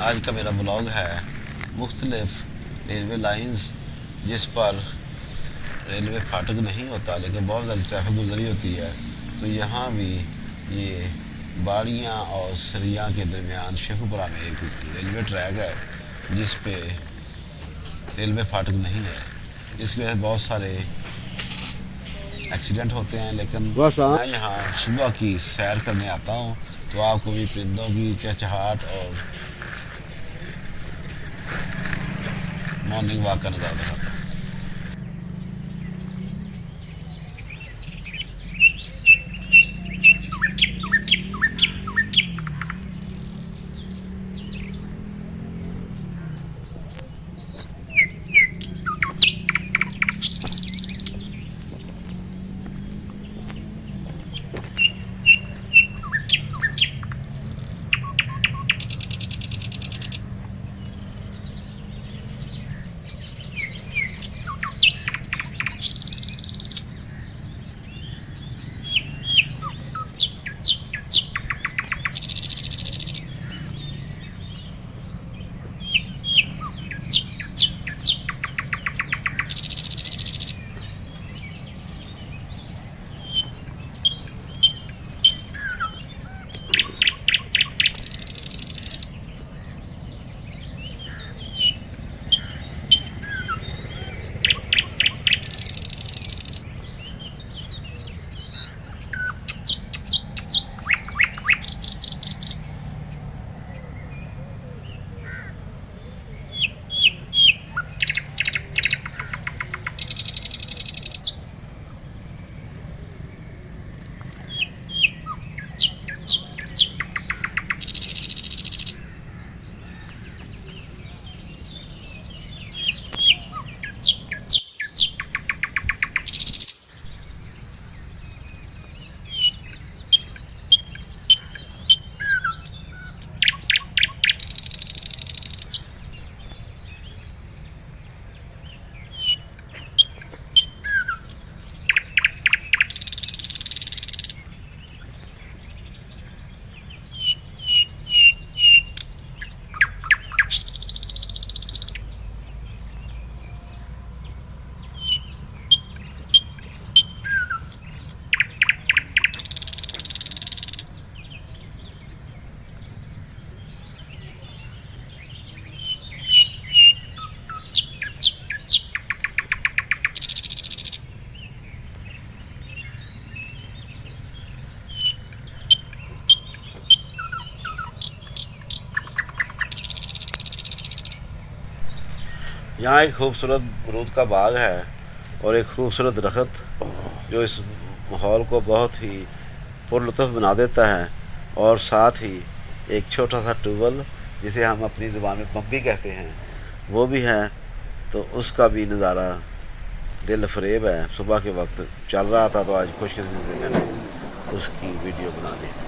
आज का मेरा ब्लॉग है मुख्तलिफ रेलवे लाइंस जिस पर रेलवे फाटक नहीं होता लेकिन बहुत ज़्यादा ट्रैफिक गुजरी होती है। तो यहाँ भी ये बाड़ियाँ और सरिया के दरमियान शेखुपुरा में एक रेलवे ट्रैक है जिस पे रेलवे फाटक नहीं है। इसकी वजह से बहुत सारे एक्सीडेंट होते हैं। लेकिन मैं यहाँ सुबह की सैर करने आता हूँ तो आपको भी परिंदों की चहचहाट और मॉर्निंग वॉक का नज़ारा दिखाता हूँ। यहाँ एक खूबसूरत अमरूद का बाग है और एक खूबसूरत दरख्त जो इस माहौल को बहुत ही पुरलुत्फ़ बना देता है। और साथ ही एक छोटा सा ट्यूबवेल जिसे हम अपनी ज़ुबान में पंपी कहते हैं वो भी है। तो उसका भी नज़ारा दिल फरेब है। सुबह के वक्त चल रहा था तो आज खुशकिस्मती से मैंने उसकी वीडियो बना दी।